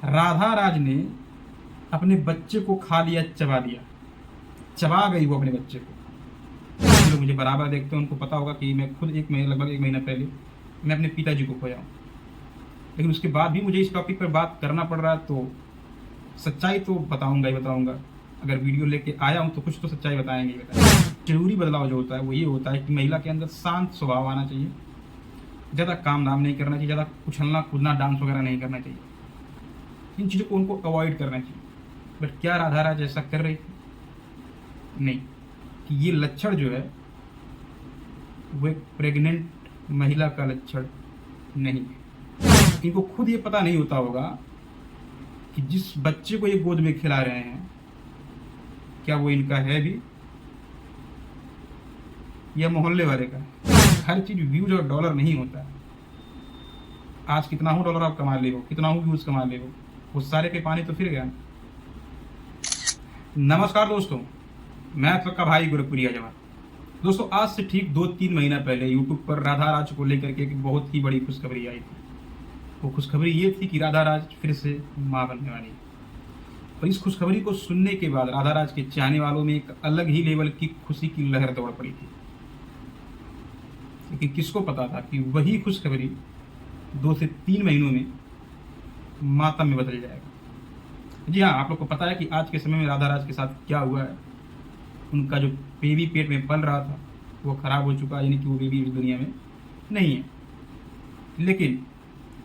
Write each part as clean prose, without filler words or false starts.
राधा राज ने अपने बच्चे को खा लिया, चबा दिया, चबा गई वो अपने बच्चे को। जो लोग मुझे बराबर देखते हैं उनको पता होगा कि मैं खुद लगभग एक महीना पहले मैं अपने पिताजी को खोया हूँ। लेकिन उसके बाद भी मुझे इस टॉपिक पर बात करना पड़ रहा है, तो सच्चाई तो बताऊंगा ही बताऊंगा। अगर वीडियो लेके आया हूँ तो कुछ तो सच्चाई बताएंगे ही बताएंगे। जरूरी बदलाव जो होता है वो ये होता है कि महिला के अंदर शांत स्वभाव आना चाहिए, ज़्यादा काम धाम नहीं करना चाहिए, ज़्यादा उछलना कूदना डांस वगैरह नहीं करना चाहिए। इन चीज़ों को उनको अवॉइड करना चाहिए। बट क्या राधा राज ऐसा कर रही थी? नहीं। कि ये लक्षण जो है वो एक प्रेग्नेंट महिला का लक्षण नहीं है। इनको खुद ये पता नहीं होता होगा कि जिस बच्चे को ये गोद में खिला रहे हैं क्या वो इनका है भी या मोहल्ले वाले का। हर चीज व्यूज और डॉलर नहीं होता है। आज कितना हो डॉलर आप कमा ले हो, कितना हो व्यूज कमा ले हो, वो सारे पे पानी तो फिर गया। नमस्कार दोस्तों, मैं आपका भाई गोरखपुरिया जवान। दोस्तों, आज से ठीक 2-3 महीना पहले यूट्यूब पर राधा राज को लेकर के एक बहुत ही बड़ी खुशखबरी आई थी। वो खुशखबरी ये थी कि राधा राज फिर से मां बनने वाली है। और इस खुशखबरी को सुनने के बाद राधा राज के चाहने वालों में एक अलग ही लेवल की खुशी की लहर दौड़ पड़ी थी। लेकिन किसको पता था कि वही खुशखबरी 2 से 3 महीनों में मातम में बदल जाएगा। जी हाँ, आप लोग को पता है कि आज के समय में राधा राज के साथ क्या हुआ है। उनका जो बेबी पेट में पल रहा था वो खराब हो चुका है, यानी कि वो बेबी इस दुनिया में नहीं है। लेकिन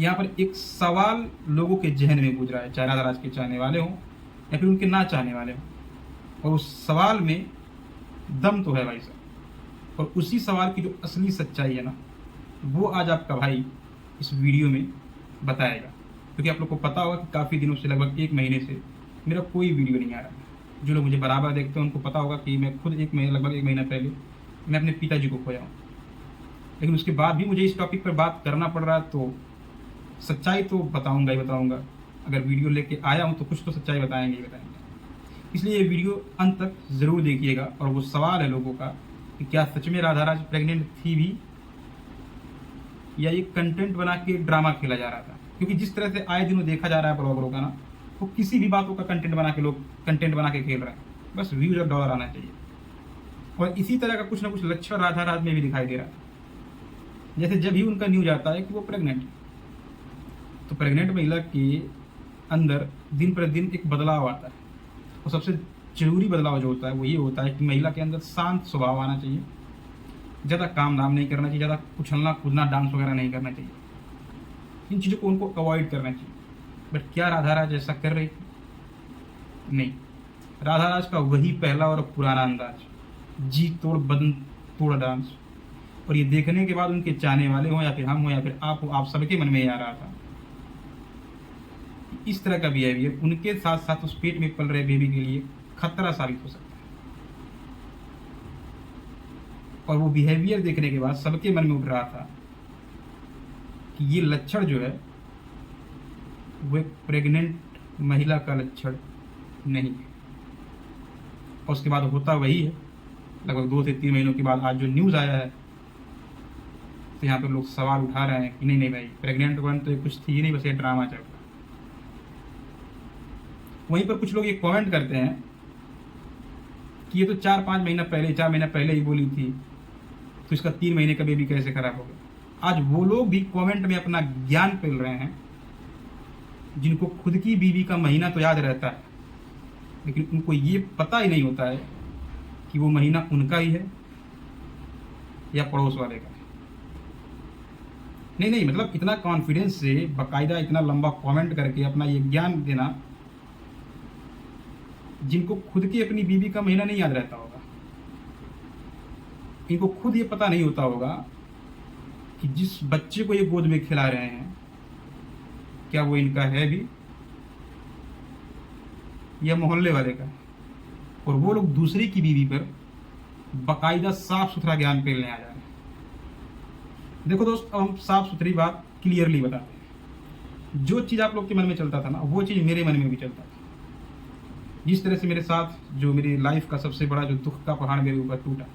यहाँ पर एक सवाल लोगों के जहन में गूंज रहा है, चाहे राधा राज के चाहने वाले हों या फिर उनके ना चाहने वाले हों। और उस सवाल में दम तो है भाई साहब। और उसी सवाल की जो असली सच्चाई है ना, वो आज आपका भाई इस वीडियो में बताएगा। क्योंकि आप लोग को पता होगा कि काफ़ी दिनों से, लगभग 1 महीने से मेरा कोई वीडियो नहीं आ रहा है। जो लोग मुझे बराबर देखते हैं उनको पता होगा कि मैं खुद लगभग एक महीना पहले मैं अपने पिताजी को खोया हूँ। लेकिन उसके बाद भी मुझे इस टॉपिक पर बात करना पड़ रहा है, तो सच्चाई तो बताऊंगा ही बताऊंगा। अगर वीडियो लेके आया हूँ तो कुछ तो सच्चाई बताएंगे ही बताएंगे। इसलिए ये वीडियो अंत तक ज़रूर देखिएगा। और वो सवाल है लोगों का कि क्या सच में राधा राज प्रेग्नेंट थी भी, या ये कंटेंट बना के ड्रामा खेला जा रहा था। क्योंकि जिस तरह से आए दिनों देखा जा रहा है ब्लॉगरों का ना, वो किसी भी बातों का कंटेंट बना के लोग कंटेंट बना के खेल रहे हैं। बस व्यूज और डॉलर आना चाहिए। और इसी तरह का कुछ ना कुछ लक्षण राधा राज में भी दिखाई दे रहा है। जैसे जब भी उनका न्यूज आता है कि वो प्रेग्नेंट है, तो प्रेग्नेंट महिला के अंदर दिन प्रतिदिन एक बदलाव आता है। और सबसे जरूरी बदलाव जो होता है वो ये होता है कि महिला के अंदर शांत स्वभाव आना चाहिए, ज़्यादा काम धाम नहीं करना चाहिए, ज़्यादा उछलना कूदना डांस वगैरह नहीं करना चाहिए। इन चीज़ों को उनको अवॉइड करना चाहिए। बट क्या राधा राज ऐसा कर रही थी? नहीं। राधा राज का वही पहला और पुराना अंदाज, जी तोड़ बदन तोड़ डांस। और ये देखने के बाद उनके चाहने वाले हों या फिर हम हों या फिर आप हो, आप सबके मन में ये आ रहा था इस तरह का बिहेवियर उनके साथ साथ उस पेट में पल रहे बेबी के लिए खतरा साबित हो सकता है। और वो बिहेवियर देखने के बाद सबके मन में उठ रहा था कि ये लक्षण जो है वो एक प्रेग्नेंट महिला का लक्षण नहीं है। और उसके बाद होता वही है। लगभग 2 से 3 महीनों के बाद आज जो न्यूज़ आया है, तो यहाँ पर लोग सवाल उठा रहे हैं कि नहीं नहीं भाई, प्रेग्नेंट वन तो ये कुछ थी ही नहीं, बस ये ड्रामा चल रहा। वहीं पर कुछ लोग ये कमेंट करते हैं कि ये तो 4-5 महीना पहले, 4 महीना पहले ही बोली थी, तो इसका 3 महीने का बेबी कैसे खराब हो गया। आज वो लोग भी कमेंट में अपना ज्ञान पेल रहे हैं जिनको खुद की बीवी का महीना तो याद रहता है, लेकिन उनको ये पता ही नहीं होता है कि वो महीना उनका ही है या पड़ोस वाले का। नहीं नहीं, मतलब इतना कॉन्फिडेंस से बाकायदा इतना लंबा कमेंट करके अपना ये ज्ञान देना, जिनको खुद की अपनी बीवी का महीना नहीं याद रहता होगा, इनको खुद ये पता नहीं होता होगा कि जिस बच्चे को ये गोद में खिला रहे हैं क्या वो इनका है भी या मोहल्ले वाले का। और वो लोग दूसरे की बीवी पर बाकायदा साफ सुथरा ज्ञान पेलने आ जा रहे हैं। देखो दोस्त, अब हम साफ सुथरी बात क्लियरली बताते हैं। जो चीज़ आप लोग के मन में चलता था ना, वो चीज़ मेरे मन में भी चलता था। जिस तरह से मेरे साथ जो मेरी लाइफ का सबसे बड़ा जो दुख का पहाड़ मेरे ऊपर टूटा,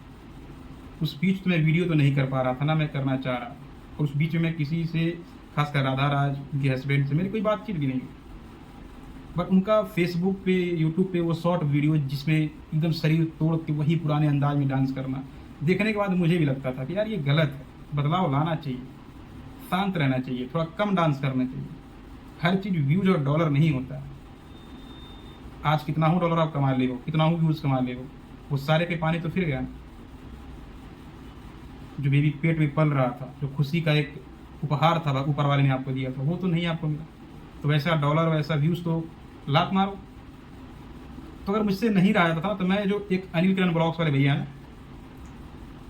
उस बीच तो मैं वीडियो तो नहीं कर पा रहा था ना, मैं करना चाह रहा। और उस बीच में मैं किसी से, खासकर राधा राज के हस्बैंड से मेरी कोई बातचीत भी नहीं हुई। बट उनका फेसबुक पे, यूट्यूब पे वो शॉर्ट वीडियो जिसमें एकदम शरीर तोड़ के वही पुराने अंदाज में डांस करना, देखने के बाद मुझे भी लगता था कि यार ये गलत है, बदलाव लाना चाहिए, शांत रहना चाहिए, थोड़ा कम डांस करना चाहिए। हर चीज़ व्यूज और डॉलर नहीं होता है। आज कितना हो डॉलर आप कमा ले हो, कितना हो व्यूज कमा ले हो, वो सारे पे पानी तो फिर गया। जो बेबी पेट में पल रहा था, जो खुशी का एक उपहार था ऊपर वाले ने आपको दिया था, वो तो नहीं आपको मिला। तो वैसा डॉलर, वैसा व्यूज तो लात मारो। तो अगर मुझसे नहीं रहा जाता था तो मैं जो एक अनिल किरण ब्लॉग्स वाले भैया हैं,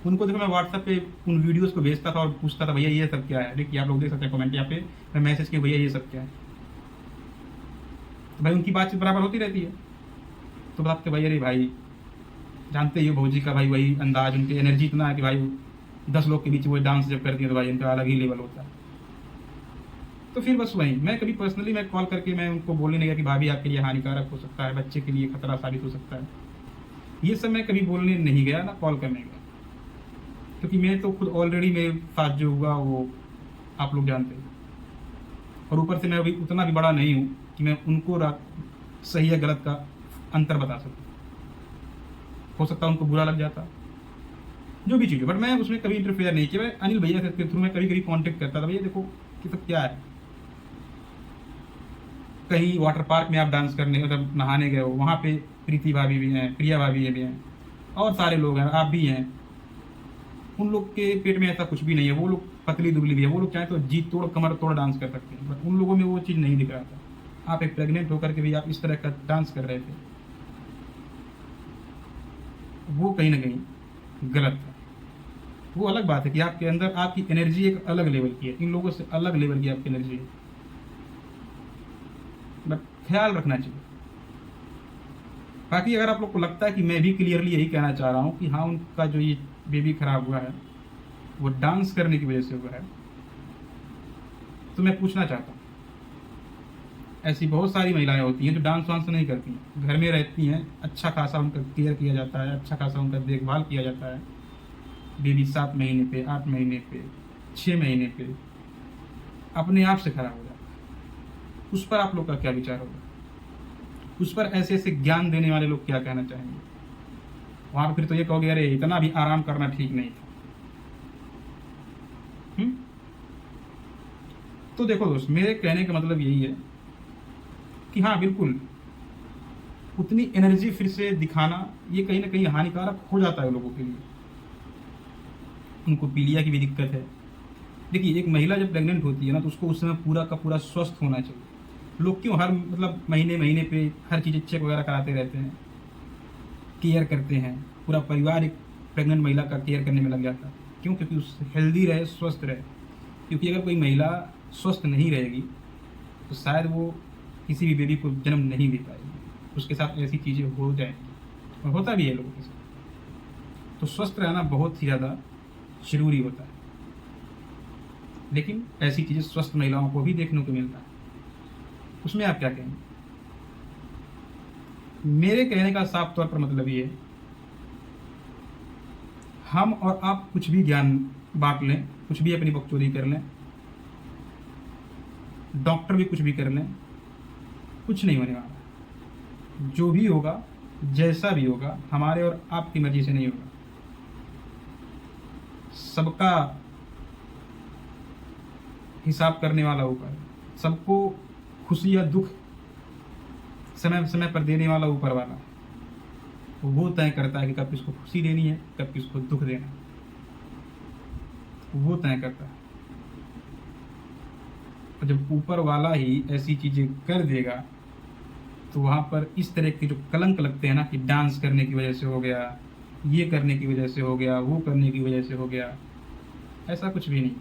उनको देखो मैं व्हाट्सएप पे उन वीडियोस को भेजता था और पूछता था भैया ये सब क्या है। देखिए आप लोग देख सकते हैं कमेंट यहाँ पे, मैं मैसेज किया भैया ये सब क्या है। तो भाई उनकी बातचीत बराबर होती रहती है। तो बताते भाई अरे भाई जानते ही हो भौजी का भाई वही अंदाज, उनकी एनर्जी इतना है कि भाई 10 लोग के बीच वो डांस जब करती है तो भाई उनका अलग ही लेवल होता है। तो फिर बस वही मैं कभी पर्सनली मैं कॉल करके मैं उनको बोलने नहीं गया कि भाभी आपके लिए हानिकारक हो सकता है, बच्चे के लिए खतरा साबित हो सकता है, ये सब मैं कभी बोलने नहीं गया ना कॉल करने गया। क्योंकि मैं तो खुद ऑलरेडी मेरे साथ जो हुआ वो आप लोग जानते हैं। और ऊपर से मैं अभी उतना भी बड़ा नहीं हूँ कि मैं उनको सही या गलत का अंतर बता सकूँ। हो सकता है उनको बुरा लग जाता, जो भी चीज़ है, बट मैं उसमें कभी इंटरफेयर नहीं किया। मैं अनिल भैया के थ्रू मैं कभी कभी कॉन्टेक्ट करता था, भैया देखो कि सब क्या है। कहीं वाटर पार्क में आप डांस करने मतलब नहाने गए हो, वहाँ पे प्रीति भाभी भी हैं, प्रिया भाभी भी हैं, और सारे लोग हैं, आप भी हैं। उन लोग के पेट में ऐसा कुछ भी नहीं है, वो लोग पतली दुबली भी है, वो लोग चाहे तो जी तोड़ कमर तोड़ डांस कर सकते हैं, बट उन लोगों में वो चीज़ नहीं दिख रहा था। आप एक प्रेग्नेंट होकर के भी आप इस तरह का डांस कर रहे थे, वो कहीं ना कहीं गलत था। वो अलग बात है कि आपके अंदर आपकी एनर्जी एक अलग लेवल की है, इन लोगों से अलग लेवल की आपकी एनर्जी है, बट ख्याल रखना चाहिए। बाकी अगर आप लोग को लगता है कि मैं भी क्लियरली यही कहना चाह रहा हूँ कि हाँ उनका जो ये बेबी खराब हुआ है वो डांस करने की वजह से हुआ है, तो मैं पूछना चाहता हूँ, ऐसी बहुत सारी महिलाएं होती हैं जो डांस वांस नहीं करती हैं, घर में रहती हैं, अच्छा खासा उनका केयर किया जाता है, अच्छा खासा उनका देखभाल किया जाता है। बेबी 7 महीने पे, 8 महीने पे, 6 महीने पे अपने आप से खराब हो जाता है। उस पर आप लोग का क्या विचार होगा? उस पर ऐसे ऐसे ज्ञान देने वाले लोग क्या कहना चाहेंगे? वहां पर फिर तो ये कहोगे अरे इतना भी आराम करना ठीक नहीं था। तो देखो दोस्त, मेरे कहने का मतलब यही है कि हाँ बिल्कुल उतनी एनर्जी फिर से दिखाना ये कहीं ना कहीं हानिकारक हो जाता है लोगों के लिए। उनको पीलिया की भी दिक्कत है। देखिए एक महिला जब प्रेग्नेंट होती है ना तो उसको उस समय पूरा का पूरा स्वस्थ होना चाहिए। लोग क्यों हर मतलब महीने महीने पे हर चीज़ चेक वगैरह कराते रहते हैं, केयर करते हैं, पूरा परिवार एक प्रेग्नेंट महिला का केयर करने में लग जाता है। क्यों? क्योंकि उस हेल्दी रहे, स्वस्थ रहे। क्योंकि अगर कोई महिला स्वस्थ नहीं रहेगी तो शायद वो किसी भी बेबी को जन्म नहीं दे पाएगी, उसके साथ ऐसी चीज़ें हो जाएंगी, और होता भी है लोगों के साथ। तो स्वस्थ रहना बहुत ही ज़्यादा जरूरी होता है, लेकिन ऐसी चीज़ें स्वस्थ महिलाओं को भी देखने को मिलता है। उसमें आप क्या कहेंगे? मेरे कहने का साफ तौर पर मतलब ये है, हम और आप कुछ भी ज्ञान बांट लें, कुछ भी अपनी बकचोदी कर लें, डॉक्टर भी कुछ भी कर लें, कुछ नहीं होने वाला। जो भी होगा, जैसा भी होगा, हमारे और आपकी मर्जी से नहीं होगा। सबका हिसाब करने वाला ऊपर है, सबको खुशी या दुख समय समय पर देने वाला ऊपर वाला। वो तय करता है कि कब किसको खुशी देनी है, कब किसको दुख देना है, वो तय करता है। और जब ऊपर वाला ही ऐसी चीजें कर देगा तो वहां पर इस तरह के जो कलंक लगते हैं ना कि डांस करने की वजह से हो गया, ये करने की वजह से हो गया, वो करने की वजह से हो गया, ऐसा कुछ भी नहीं।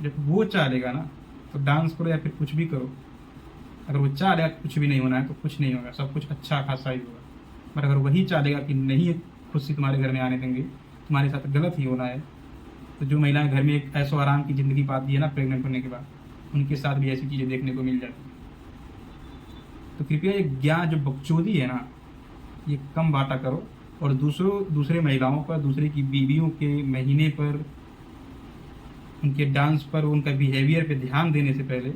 जब वो चाहेगा ना तो डांस करो या फिर कुछ भी करो। अगर वो चाहेगा कुछ भी नहीं होना है तो कुछ नहीं होगा, सब कुछ अच्छा खासा ही होगा। पर अगर वही चाहेगा कि नहीं खुशी तुम्हारे घर में आने देंगे, तुम्हारे साथ गलत ही होना है, तो जो महिलाएं घर में एक ऐसो आराम की ज़िंदगी पाती है ना प्रेग्नेंट होने के बाद, उनके साथ भी ऐसी चीज़ें देखने को मिल जाती है। तो कृपया ये ज्ञान जो बकचोदी है ना, ये कम बांटा करो, और दूसरे महिलाओं पर, दूसरे की बीवियों के महीने पर उनके डांस पर, उनका बिहेवियर पे ध्यान देने से पहले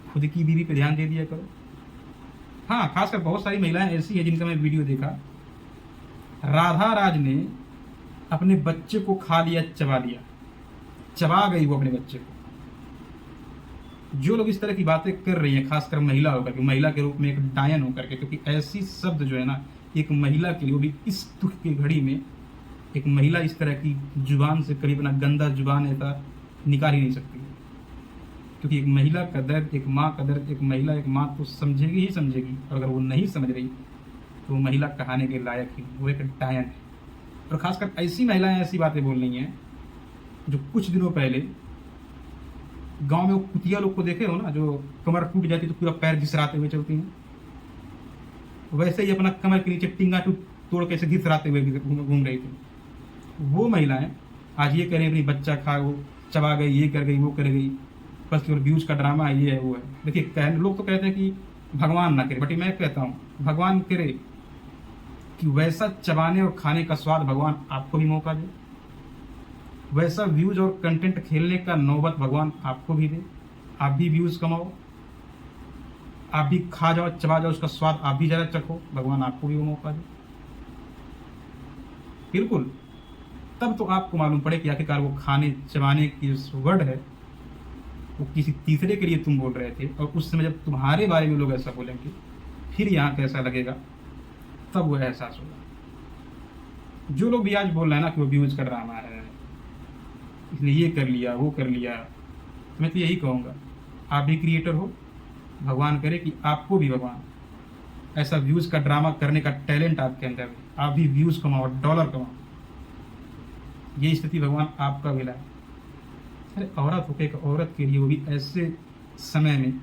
खुद की बीवी पे ध्यान दे दिया करो। हाँ, खासकर बहुत सारी महिलाएं ऐसी हैं जिनका मैं वीडियो देखा, राधा राज ने अपने बच्चे को खा लिया, चबा लिया, चबा गई वो अपने बच्चे को। जो लोग इस तरह की बातें कर रही हैं, खासकर महिला होकर के, महिला के रूप में एक डायन होकर के, क्योंकि ऐसी शब्द जो है ना एक महिला के लिए, वो भी इस दुख की घड़ी में, एक महिला इस तरह की जुबान से कभी अपना गंदा जुबान ऐसा निकाल ही नहीं सकती, क्योंकि एक महिला का दर्द, एक माँ का दर्द, एक महिला एक माँ तो समझेगी ही समझेगी, और अगर वो नहीं समझ रही तो वो महिला कहाने के लायक ही, वो एक डायन है। और खासकर ऐसी महिलाएं ऐसी बातें बोल रही हैं जो कुछ दिनों पहले गांव में वो कुतिया लोग को देखे हो ना, जो कमर टूट जाती तो पूरा पैर घिसराते हुए चलती हैं, वैसे ही अपना कमर के नीचे टिंगा तोड़ के ऐसे घिसराते हुए घूम रही थी। वो महिलाएं आज ये कह रही अपनी बच्चा खा, वो चबा गई, ये कर गई, वो कर गई, बस केवल व्यूज का ड्रामा ये है वो है। देखिए, लोग तो कहते हैं कि भगवान ना करे, बट मैं कहता हूँ भगवान करे कि वैसा चबाने और खाने का स्वाद भगवान आपको भी मौका दे, वैसा व्यूज और कंटेंट खेलने का नौबत भगवान आपको भी दे, आप भी व्यूज कमाओ, आप भी खा जाओ, चबा जाओ, उसका स्वाद आप भी जरा चखो, भगवान आपको भी वो मौका दे। बिल्कुल, तब तो आपको मालूम पड़े कि आखिरकार वो खाने चबाने की वर्ड है वो किसी तीसरे के लिए तुम बोल रहे थे, और उस समय जब तुम्हारे बारे में लोग ऐसा बोलेंगे फिर यहाँ कैसा लगेगा, तब वो एहसास होगा। जो लोग भी आज बोल रहे हैं ना कि वो व्यूज का ड्रामा है, इसलिए ये कर लिया, वो कर लिया, मैं तो यही कहूँगा आप भी क्रिएटर हो, भगवान करे कि आपको भी भगवान ऐसा व्यूज का ड्रामा करने का टैलेंट आपके अंदर है, आप भी व्यूज कमाओ, डॉलर कमाओ, ये स्थिति भगवान आपका भी लाए। अरे औरत होके एक औरत के लिए, वो भी ऐसे समय में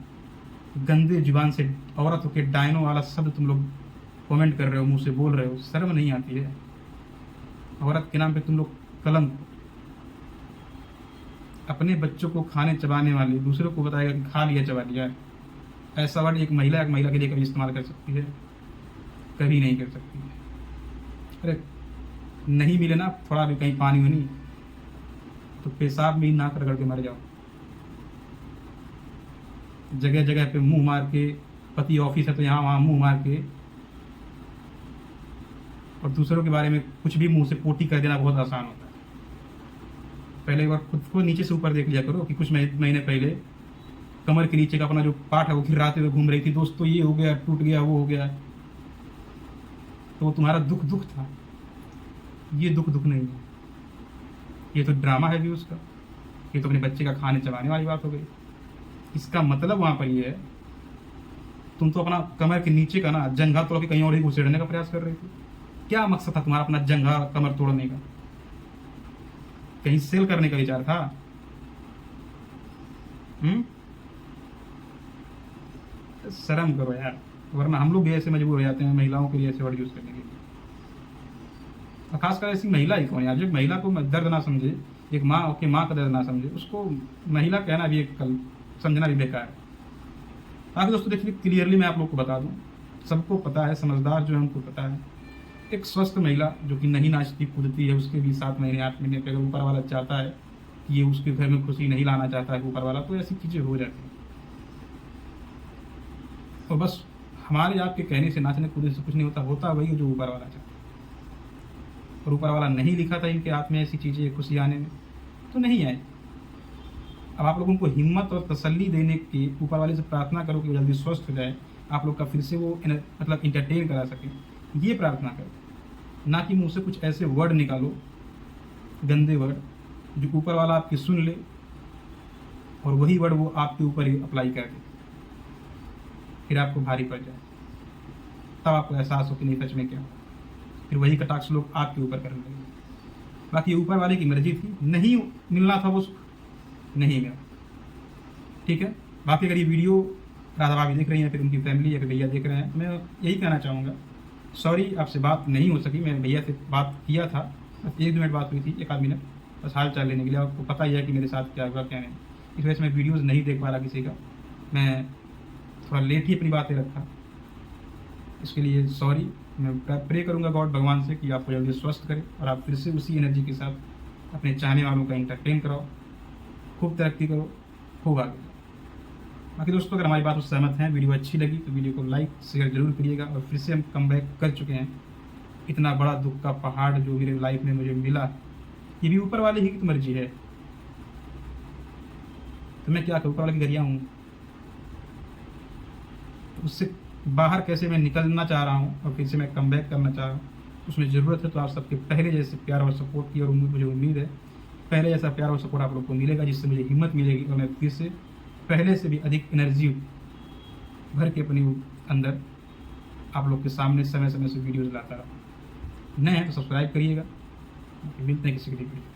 गंदे जुबान से औरत होके डायनो वाला शब्द तुम लोग कमेंट कर रहे हो, मुंह से बोल रहे हो, शर्म नहीं आती है? औरत के नाम पे तुम लोग कलंक हो। अपने बच्चों को खाने चबाने वाले दूसरों को बताएगा कि खा लिया, चबा लिया, ऐसा वर्ड एक महिला के लिए कभी इस्तेमाल कर सकती है? कभी नहीं कर सकती है। अरे नहीं मिले ना थोड़ा भी कहीं पानी वानी तो पेशाब में ही नाक रगड़ के मर जाओ। जगह जगह पे मुंह मार के, पति ऑफिस है तो यहाँ वहाँ मुंह मार के, और दूसरों के बारे में कुछ भी मुंह से पोटी कर देना बहुत आसान होता है। पहले एक बार खुद को नीचे से ऊपर देख लिया करो कि कुछ महीने पहले कमर के नीचे का अपना जो पार्ट है वो घिराते हुए घूम रही थी, दोस्तों ये हो गया, टूट गया, वो हो गया, तो तुम्हारा दुख था। ये दुख नहीं है, ये तो ड्रामा है व्यूज का, ये तो अपने बच्चे का खाने चबाने वाली बात हो गई। इसका मतलब वहां पर ये है, तुम तो अपना कमर के नीचे का ना जंघा तोड़ के कहीं और ही घुसेड़ने का प्रयास कर रही थी। क्या मकसद था तुम्हारा अपना जंघा कमर तोड़ने का? कहीं सेल करने का विचार था? शर्म करो यार, वरना हम लोग भी ऐसे मजबूर हो जाते हैं महिलाओं के लिए ऐसे वर्ड यूज करने के लिए। और खासकर ऐसी महिला ही कौन यार जो महिला को दर्द ना समझे, एक माँ के माँ का दर्द ना समझे, उसको महिला कहना भी एक समझना भी बेकार है। बाकी दोस्तों देखिए, क्लियरली मैं आप लोग को बता दूं, सबको पता है, समझदार जो है उनको पता है, एक स्वस्थ महिला जो कि नहीं नाचती कूदती है, उसके भी 7 महीने 8 महीने पे अगर ऊपर वाला चाहता है कि ये उसके घर में खुशी नहीं लाना चाहता है ऊपर वाला, तो ऐसी चीज़ें हो जाती हैं। और बस हमारे आपके कहने से, नाचने कूदने से कुछ नहीं होता, होता वही है जो ऊपर वाला चाहता है। और ऊपर वाला नहीं लिखा था इनके हाथ में ऐसी चीज़ें खुशी आने में, तो नहीं आए। अब आप लोगों को हिम्मत और तसल्ली देने की ऊपर वाले से प्रार्थना करो कि वो जल्दी स्वस्थ हो जाए, आप लोग का फिर से वो मतलब इंटरटेन करा सके, ये प्रार्थना करो, ना कि मुंह से कुछ ऐसे वर्ड निकालो, गंदे वर्ड, जो ऊपर वाला आपकी सुन ले और वही वर्ड वो आपके ऊपर ही अप्लाई कर दे, फिर आपको भारी पड़ जाए, तब आपको एहसास हो कि नहीं सच में क्या, फिर वही कटाक्ष लोग आपके ऊपर करने लगे। बाकी ऊपर वाले की मर्जी थी, नहीं मिलना था वो सुख, नहीं मिला, ठीक है। बाकी अगर ये वीडियो राधा भाभी देख रही हैं, फिर उनकी फैमिली या फिर भैया देख रहे हैं, मैं यही कहना चाहूँगा, सॉरी आपसे बात नहीं हो सकी, मैं भैया से बात किया था, बस 1 मिनट बात हुई थी, 1 आध मिनट, बस हाल चाल लेने के लिए। आपको पता ही है कि मेरे साथ क्या हुआ क्या नहीं, इस वजह से मैं वीडियोज़ नहीं देख पा रहा किसी का, मैं थोड़ा लेट ही अपनी बातें रखा, इसके लिए सॉरी। मैं प्रे करूँगा गॉड भगवान से कि आपको जल्दी स्वस्थ करे और आप फिर से उसी एनर्जी के साथ अपने चाहने वालों का इंटरटेन कराओ, खूब तरक्की करो, खूब आगे बढ़ो। बाकी दोस्तों, अगर हमारी बात से सहमत हैं, वीडियो अच्छी लगी तो वीडियो को लाइक शेयर जरूर करिएगा। और फिर से हम कम बैक कर चुके हैं। इतना बड़ा दुख का पहाड़ जो मेरे लाइफ में मुझे मिला, ये भी ऊपर वाले ही की तो मर्जी है। तो मैं क्या करूँ, ऊपर वाले की गरिया हूँ। तो उससे बाहर कैसे मैं निकलना चाह रहा हूँ और फिर से मैं कम बैक करना चाह रहा हूँ, उसमें ज़रूरत है तो आप सबके पहले जैसे प्यार और सपोर्ट की। और मुझे उम्मीद है पहले जैसा प्यार और सपोर्ट आप लोग को मिलेगा, जिससे मुझे हिम्मत मिलेगी और मैं फिर से पहले से भी अधिक एनर्जी भर के अपनी अंदर आप लोग के सामने समय समय से वीडियोज़ लाता रहा। नए हैं तो सब्सक्राइब करिएगा। मिलते हैं किसी वीडियो।